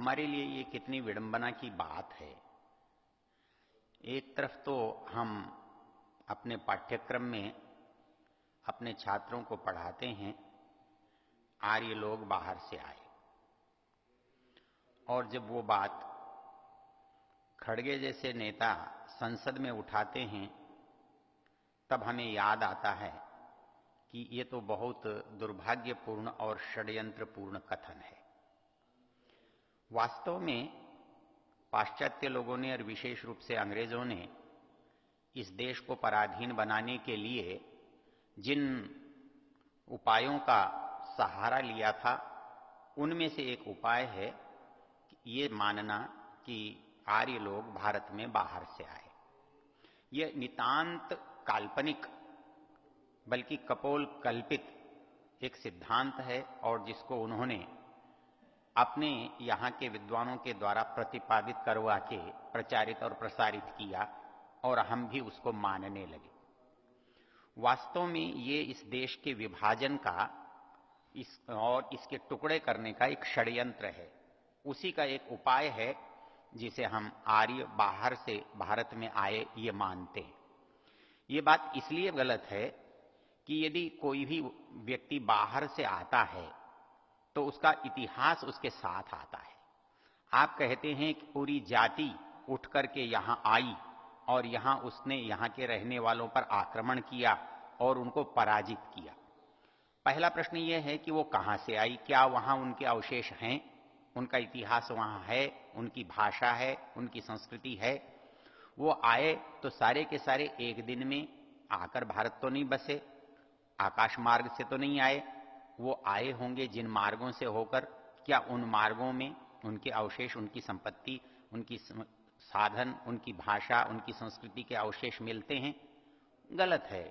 हमारे लिए ये कितनी विडंबना की बात है। एक तरफ तो हम अपने पाठ्यक्रम में अपने छात्रों को पढ़ाते हैं आर्य लोग बाहर से आए, और जब वो बात खड़गे जैसे नेता संसद में उठाते हैं तब हमें याद आता है कि ये तो बहुत दुर्भाग्यपूर्ण और षड्यंत्रपूर्ण कथन है। वास्तव में पाश्चात्य लोगों ने और विशेष रूप से अंग्रेजों ने इस देश को पराधीन बनाने के लिए जिन उपायों का सहारा लिया था, उनमें से एक उपाय है ये मानना कि आर्य लोग भारत में बाहर से आए। यह नितांत काल्पनिक बल्कि कपोल कल्पित एक सिद्धांत है, और जिसको उन्होंने अपने यहाँ के विद्वानों के द्वारा प्रतिपादित करवा के प्रचारित और प्रसारित किया, और हम भी उसको मानने लगे। वास्तव में ये इस देश के विभाजन का और इसके टुकड़े करने का एक षड्यंत्र है। उसी का एक उपाय है जिसे हम आर्य बाहर से भारत में आए ये मानते हैं। ये बात इसलिए गलत है कि यदि कोई भी व्यक्ति बाहर से आता है तो उसका इतिहास उसके साथ आता है। आप कहते हैं कि पूरी जाति उठ करके यहां आई और यहां उसने यहां के रहने वालों पर आक्रमण किया और उनको पराजित किया। पहला प्रश्न यह है कि वो कहां से आई, क्या वहां उनके अवशेष हैं, उनका इतिहास वहां है, उनकी भाषा है, उनकी संस्कृति है। वो आए तो सारे के सारे एक दिन में आकर भारत तो नहीं बसे, आकाश मार्ग से तो नहीं आए। वो आए होंगे जिन मार्गों से होकर, क्या उन मार्गों में उनके अवशेष, उनकी संपत्ति, उनकी साधन, उनकी भाषा, उनकी संस्कृति के अवशेष मिलते हैं? गलत है,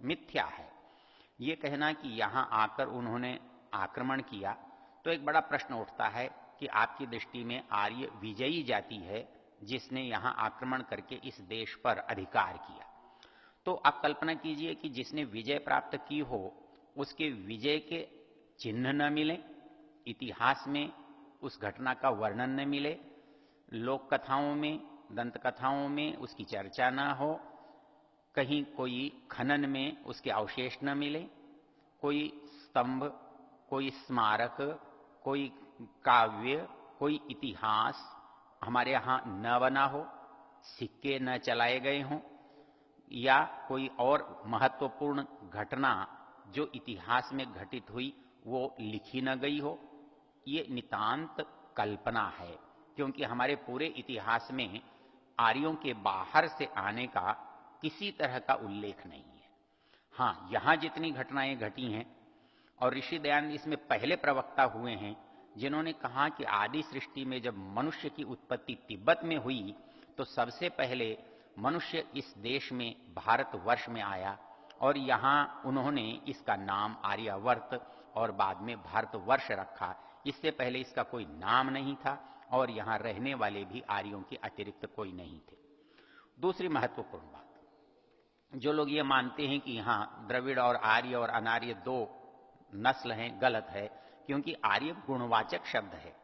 मिथ्या है। ये कहना कि यहां आकर उन्होंने आक्रमण किया, तो एक बड़ा प्रश्न उठता है कि आपकी दृष्टि में आर्य विजयी जाति है जिसने यहां आक्रमण करके इस देश पर अधिकार किया। तो आप कल्पना कीजिए कि जिसने विजय प्राप्त की हो उसके विजय के चिन्ह न मिले, इतिहास में उस घटना का वर्णन न मिले, लोक कथाओं में, दंत कथाओं में उसकी चर्चा न हो, कहीं कोई खनन में उसके अवशेष न मिले, कोई स्तंभ, कोई स्मारक, कोई काव्य, कोई इतिहास हमारे यहां न बना हो, सिक्के न चलाए गए हों, या कोई और महत्वपूर्ण घटना जो इतिहास में घटित हुई वो लिखी न गई हो, ये नितांत कल्पना है। क्योंकि हमारे पूरे इतिहास में आर्यों के बाहर से आने का किसी तरह का उल्लेख नहीं है। हां, यहां जितनी घटनाएं घटी हैं, और ऋषि दयानंद इसमें पहले प्रवक्ता हुए हैं जिन्होंने कहा कि आदि सृष्टि में जब मनुष्य की उत्पत्ति तिब्बत में हुई तो सबसे पहले मनुष्य इस देश में भारतवर्ष में आया, और यहां उन्होंने इसका नाम आर्यावर्त और बाद में भारतवर्ष रखा। इससे पहले इसका कोई नाम नहीं था और यहां रहने वाले भी आर्यों के अतिरिक्त कोई नहीं थे। दूसरी महत्वपूर्ण बात, जो लोग ये मानते हैं कि यहां द्रविड़ और आर्य और अनार्य दो नस्ल हैं, गलत है। क्योंकि आर्य गुणवाचक शब्द है।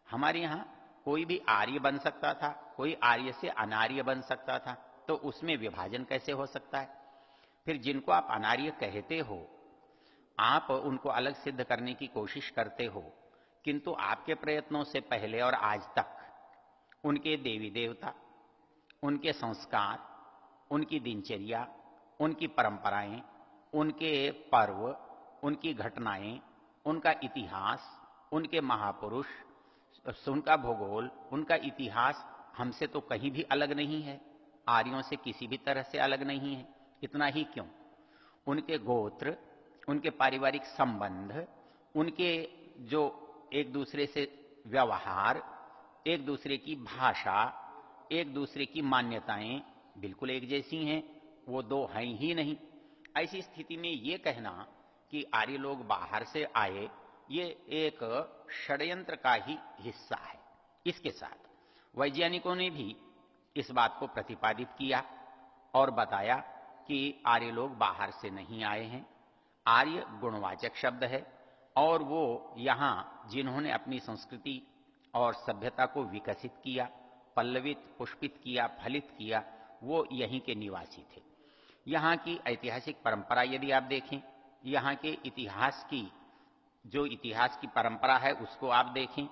हमारे यहां कोई भी आर्य बन सकता था, कोई आर्य से अनार्य बन सकता था, तो उसमें विभाजन कैसे हो सकता है? फिर जिनको आप अनार्य कहते हो, आप उनको अलग सिद्ध करने की कोशिश करते हो, किंतु आपके प्रयत्नों से पहले और आज तक उनके देवी देवता, उनके संस्कार, उनकी दिनचर्या, उनकी परंपराएं, उनके पर्व, उनकी घटनाएं, उनका इतिहास, उनके महापुरुष, उनका भूगोल, उनका इतिहास हमसे तो कहीं भी अलग नहीं है, आर्यों से किसी भी तरह से अलग नहीं है। इतना ही क्यों, उनके गोत्र, उनके पारिवारिक संबंध, उनके जो एक दूसरे से व्यवहार, एक दूसरे की भाषा, एक दूसरे की मान्यताएं बिल्कुल एक जैसी हैं, वो दो हैं ही नहीं। ऐसी स्थिति में ये कहना कि आर्य लोग बाहर से आए, ये एक षड्यंत्र का ही हिस्सा है। इसके साथ वैज्ञानिकों ने भी इस बात को प्रतिपादित किया और बताया कि आर्य लोग बाहर से नहीं आए हैं। आर्य गुणवाचक शब्द है, और वो यहां जिन्होंने अपनी संस्कृति और सभ्यता को विकसित किया, पल्लवित, पुष्पित किया, फलित किया, वो यहीं के निवासी थे। यहाँ की ऐतिहासिक परंपरा यदि आप देखें, यहाँ के इतिहास की जो इतिहास की परंपरा है उसको आप देखें।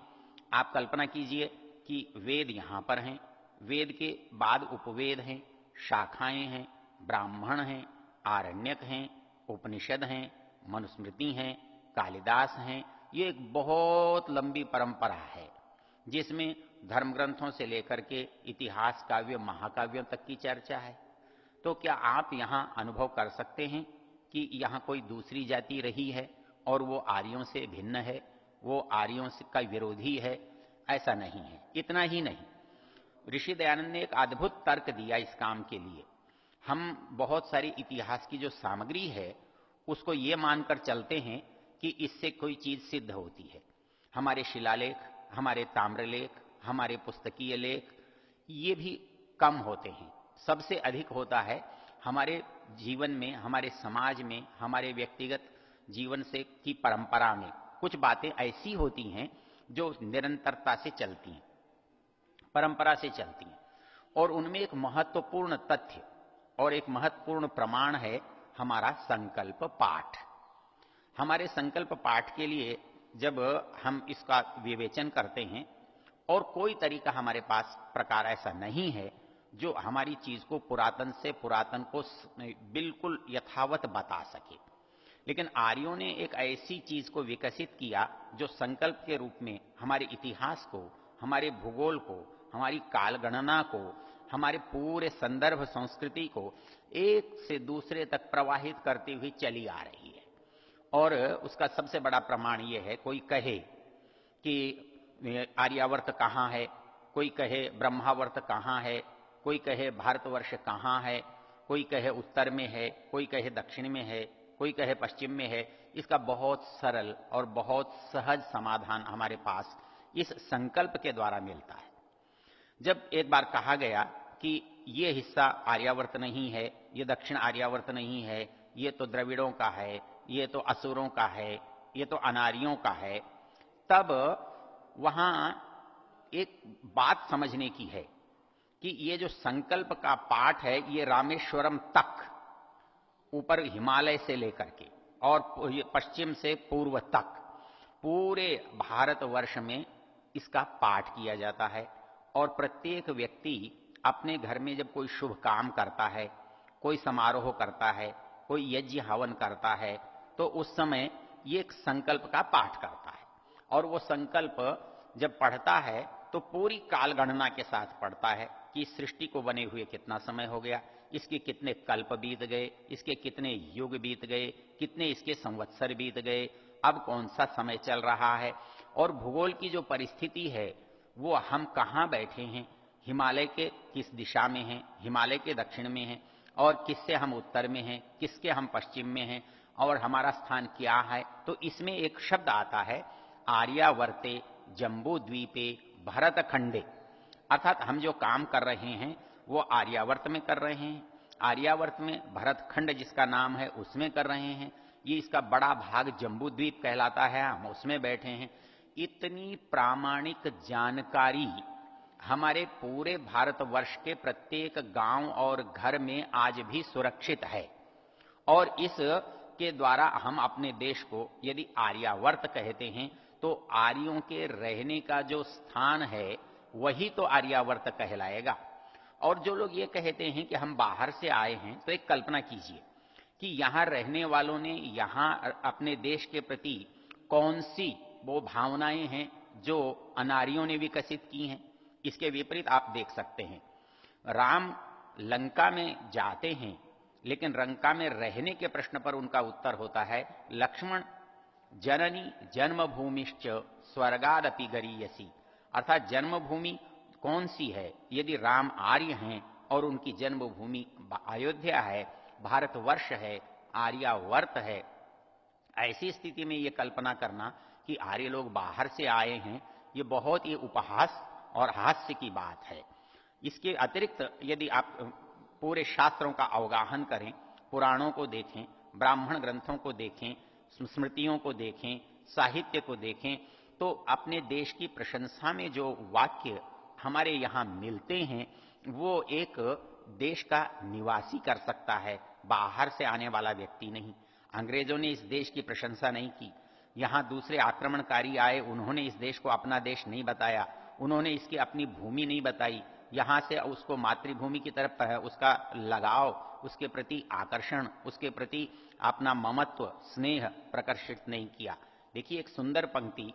आप कल्पना कीजिए कि वेद यहाँ पर हैं, वेद के बाद उपवेद हैं, शाखाएं हैं, ब्राह्मण हैं, आरण्यक हैं, उपनिषद हैं, मनुस्मृति हैं, कालिदास हैं। ये एक बहुत लंबी परंपरा है जिसमें धर्म ग्रंथों से लेकर के इतिहास काव्य, महाकाव्यों तक की चर्चा है। तो क्या आप यहाँ अनुभव कर सकते हैं कि यहाँ कोई दूसरी जाति रही है और वो आर्यों से भिन्न है, वो आर्यों का विरोधी है? ऐसा नहीं है। इतना ही नहीं, ऋषि दयानंद ने एक अद्भुत तर्क दिया इस काम के लिए। हम बहुत सारी इतिहास की जो सामग्री है उसको ये मानकर चलते हैं कि इससे कोई चीज सिद्ध होती है। हमारे शिलालेख, हमारे ताम्रलेख, हमारे पुस्तकीय लेख, ये भी कम होते हैं। सबसे अधिक होता है हमारे जीवन में, हमारे समाज में, हमारे व्यक्तिगत जीवन से की परंपरा में कुछ बातें ऐसी होती हैं जो निरंतरता से चलती हैं, परंपरा से चलती हैं, और उनमें एक महत्वपूर्ण तथ्य और एक महत्वपूर्ण प्रमाण है हमारा संकल्प पाठ। हमारे संकल्प पाठ के लिए जब हम इसका विवेचन करते हैं, और कोई तरीका हमारे पास प्रकार ऐसा नहीं है जो हमारी चीज को पुरातन से पुरातन को बिल्कुल यथावत बता सके, लेकिन आर्यों ने एक ऐसी चीज को विकसित किया जो संकल्प के रूप में हमारे इतिहास को, हमारे भूगोल को, हमारी कालगणना को, हमारे पूरे संदर्भ संस्कृति को एक से दूसरे तक प्रवाहित करती हुई चली आ रही है। और उसका सबसे बड़ा प्रमाण यह है, कोई कहे कि आर्यावर्त कहाँ है, कोई कहे ब्रह्मावर्त कहाँ है, कोई कहे भारतवर्ष कहाँ है, कोई कहे उत्तर में है, कोई कहे दक्षिण में है, कोई कहे पश्चिम में है। इसका बहुत सरल और बहुत सहज समाधान हमारे पास इस संकल्प के द्वारा मिलता है। जब एक बार कहा गया कि ये हिस्सा आर्यावर्त नहीं है, ये दक्षिण आर्यावर्त नहीं है, ये तो द्रविड़ों का है, ये तो असुरों का है, ये तो अनार्यों का है, तब वहां एक बात समझने की है कि ये जो संकल्प का पाठ है ये रामेश्वरम तक, ऊपर हिमालय से लेकर के और पश्चिम से पूर्व तक पूरे भारतवर्ष में इसका पाठ किया जाता है। और प्रत्येक व्यक्ति अपने घर में जब कोई शुभ काम करता है, कोई समारोह करता है, कोई यज्ञ हवन करता है, तो उस समय ये एक संकल्प का पाठ करता है। और वो संकल्प जब पढ़ता है तो पूरी कालगणना के साथ पढ़ता है कि सृष्टि को बने हुए कितना समय हो गया, इसके कितने कल्प बीत गए, इसके कितने युग बीत गए, कितने इसके संवत्सर बीत गए, अब कौन सा समय चल रहा है, और भूगोल की जो परिस्थिति है वो हम कहाँ बैठे हैं, हिमालय के किस दिशा में हैं, हिमालय के दक्षिण में हैं, और किससे हम उत्तर में हैं, किसके हम पश्चिम में हैं, और हमारा स्थान क्या है। तो इसमें एक शब्द आता है आर्यावर्ते जम्बू द्वीपे भरतखंडे, अर्थात हम जो काम कर रहे हैं वो आर्यावर्त में कर रहे हैं, आर्यावर्त में भरतखंड जिसका नाम है उसमें कर रहे हैं, ये इसका बड़ा भाग जम्बू द्वीप कहलाता है, हम उसमें बैठे हैं। इतनी प्रामाणिक जानकारी हमारे पूरे भारतवर्ष के प्रत्येक गांव और घर में आज भी सुरक्षित है, और इस के द्वारा हम अपने देश को यदि आर्यावर्त कहते हैं तो आर्यों के रहने का जो स्थान है वही तो आर्यावर्त कहलाएगा। और जो लोग ये कहते हैं कि हम बाहर से आए हैं, तो एक कल्पना कीजिए कि यहां रहने वालों ने यहां अपने देश के प्रति कौन सी वो भावनाएं हैं जो अनार्यों ने विकसित की हैं। इसके विपरीत आप देख सकते हैं, राम लंका में जाते हैं, लेकिन लंका में रहने के प्रश्न पर उनका उत्तर होता है लक्ष्मण जननी जन्मभूमिश्च स्वर्गादपि गरीयसी, अर्थात जन्मभूमि कौन सी है। यदि राम आर्य हैं और उनकी जन्मभूमि अयोध्या है, भारतवर्ष है, आर्यावर्त है, ऐसी स्थिति में ये कल्पना करना कि आर्य लोग बाहर से आए हैं, ये बहुत ही उपहास और हास्य की बात है। इसके अतिरिक्त यदि आप पूरे शास्त्रों का अवगाहन करें, पुराणों को देखें, ब्राह्मण ग्रंथों को देखें, स्मृतियों को देखें, साहित्य को देखें, तो अपने देश की प्रशंसा में जो वाक्य हमारे यहां मिलते हैं वो एक देश का निवासी कर सकता है, बाहर से आने वाला व्यक्ति नहीं। अंग्रेजों ने इस देश की प्रशंसा नहीं की, यहां दूसरे आक्रमणकारी आए, उन्होंने इस देश को अपना देश नहीं बताया, उन्होंने इसकी अपनी भूमि नहीं बताई, यहां से उसको मातृभूमि की तरफ उसका लगाव, उसके प्रति आकर्षण, उसके प्रति अपना ममत्व स्नेह प्रकर्षित नहीं किया। देखिए एक सुंदर पंक्ति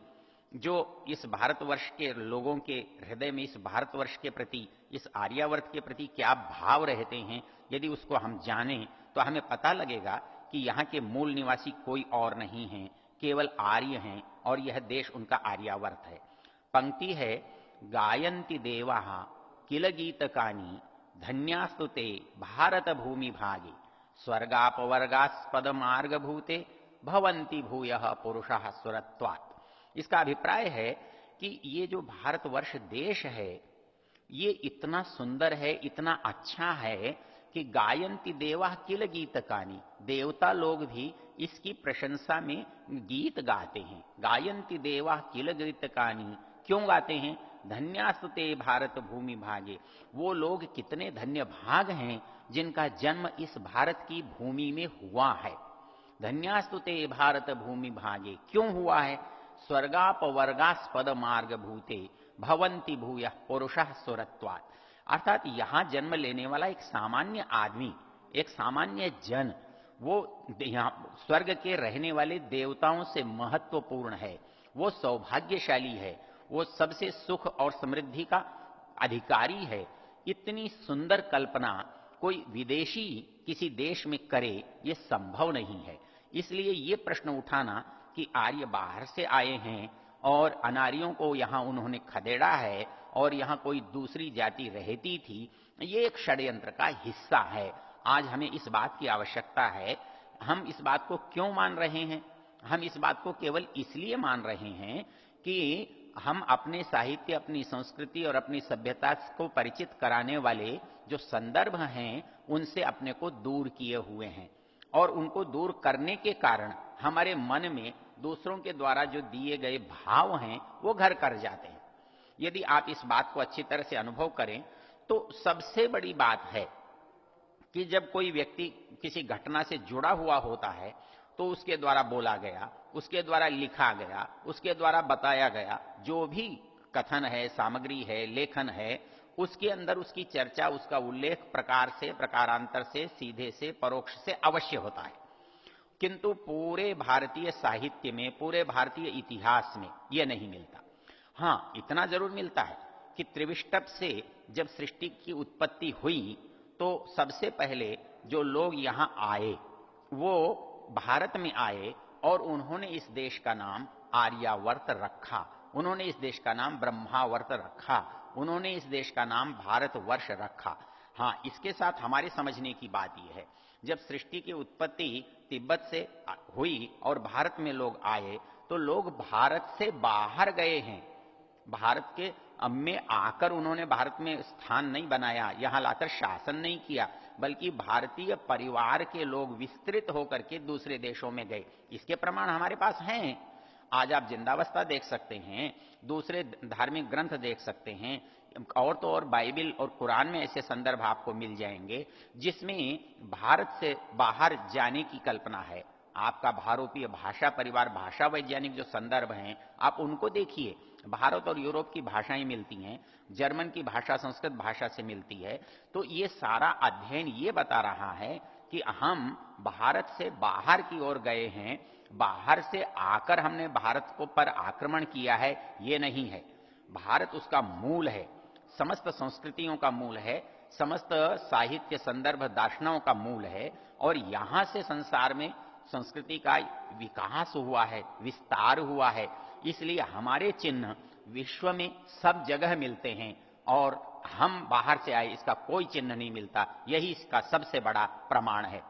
जो इस भारतवर्ष के लोगों के हृदय में इस भारतवर्ष के प्रति, इस आर्यावर्त के प्रति क्या भाव रहते हैं, यदि उसको हम जानें तो हमें पता लगेगा कि यहाँ के मूल निवासी कोई और नहीं है, केवल आर्य हैं और यह देश उनका आर्यावर्त है। पंक्ति है, गायन्ति देवा किल गीतकानी धन्यास्तुते भारत भूमि भागे स्वर्गापवर्गास्पद मार्ग भूते भवंती भूयः पुरुषः सुरत्वात्। इसका अभिप्राय है कि ये जो भारतवर्ष देश है ये इतना सुंदर है, इतना अच्छा है कि गायन्ति देवा किल गीतकानी, देवता लोग भी इसकी प्रशंसा में गीत गाते हैं। गायन्ति देवा किल गीतकानी, क्यों गाते हैं? धन्यास्तुते भारत भूमि भागे, वो लोग कितने धन्य भाग हैं जिनका जन्म इस भारत की भूमि में हुआ है। धन्यास्तुते भारत भूमि भागे, क्यों हुआ है? स्वर्गापवर्गास्पद मार्ग भूते भवंती भूयः पुरुषः सुरत्वात्। अर्थात यहां जन्म लेने वाला एक सामान्य आदमी, एक सामान्य जन, वो यहाँ स्वर्ग के रहने वाले देवताओं से महत्वपूर्ण है, वो सौभाग्यशाली है, वो सबसे सुख और समृद्धि का अधिकारी है। इतनी सुंदर कल्पना कोई विदेशी किसी देश में करे ये संभव नहीं है। इसलिए ये प्रश्न उठाना कि आर्य बाहर से आए हैं और अनार्यों को यहां उन्होंने खदेड़ा है और यहां कोई दूसरी जाति रहती थी, ये एक षड्यंत्र का हिस्सा है। आज हमें इस बात की आवश्यकता है। हम इस बात को क्यों मान रहे हैं? हम इस बात को केवल इसलिए मान रहे हैं कि हम अपने साहित्य, अपनी संस्कृति और अपनी सभ्यता को परिचित कराने वाले जो संदर्भ हैं उनसे अपने को दूर किए हुए हैं और उनको दूर करने के कारण हमारे मन में दूसरों के द्वारा जो दिए गए भाव हैं वो घर कर जाते हैं। यदि आप इस बात को अच्छी तरह से अनुभव करें तो सबसे बड़ी बात है कि जब कोई व्यक्ति किसी घटना से जुड़ा हुआ होता है तो उसके द्वारा बोला गया, उसके द्वारा लिखा गया, उसके द्वारा बताया गया जो भी कथन है, सामग्री है, लेखन है, उसके अंदर उसकी चर्चा, उसका उल्लेख प्रकार से, प्रकारांतर से, सीधे से, परोक्ष से अवश्य होता है। किंतु पूरे भारतीय साहित्य में, पूरे भारतीय इतिहास में यह नहीं मिलता। हां, इतना जरूर मिलता है कि त्रिविष्टप से जब सृष्टि की उत्पत्ति हुई तो सबसे पहले जो लोग यहां आए वो भारत में आए और उन्होंने इस देश का नाम आर्यावर्त रखा, उन्होंने इस देश का नाम ब्रह्मावर्त रखा, उन्होंने इस देश का नाम भारतवर्ष रखा। हां, इसके साथ हमारे समझने की बात यह है, जब सृष्टि की उत्पत्ति तिब्बत से हुई और भारत में लोग आए तो लोग भारत से बाहर गए हैं। भारत के में आकर उन्होंने भारत में स्थान नहीं बनाया, यहां लाकर शासन नहीं किया, बल्कि भारतीय परिवार के लोग विस्तृत होकर के दूसरे देशों में गए। इसके प्रमाण हमारे पास हैं। आज आप जिंदावस्था देख सकते हैं, दूसरे धार्मिक ग्रंथ देख सकते हैं, और तो और बाइबिल और कुरान में ऐसे संदर्भ आपको मिल जाएंगे जिसमें भारत से बाहर जाने की कल्पना है। आपका भारोपीय भाषा परिवार, भाषा वैज्ञानिक जो संदर्भ हैं आप उनको देखिए। भारत और यूरोप की भाषाएं मिलती हैं, जर्मन की भाषा संस्कृत भाषा से मिलती है। तो ये सारा अध्ययन ये बता रहा है कि हम भारत से बाहर की ओर गए हैं, बाहर से आकर हमने भारत को पर आक्रमण किया है, ये नहीं है। भारत उसका मूल है, समस्त संस्कृतियों का मूल है, समस्त साहित्य संदर्भ दार्शनों का मूल है और यहां से संसार में संस्कृति का विकास हुआ है, विस्तार हुआ है। इसलिए हमारे चिन्ह विश्व में सब जगह मिलते हैं और हम बाहर से आए इसका कोई चिन्ह नहीं मिलता। यही इसका सबसे बड़ा प्रमाण है।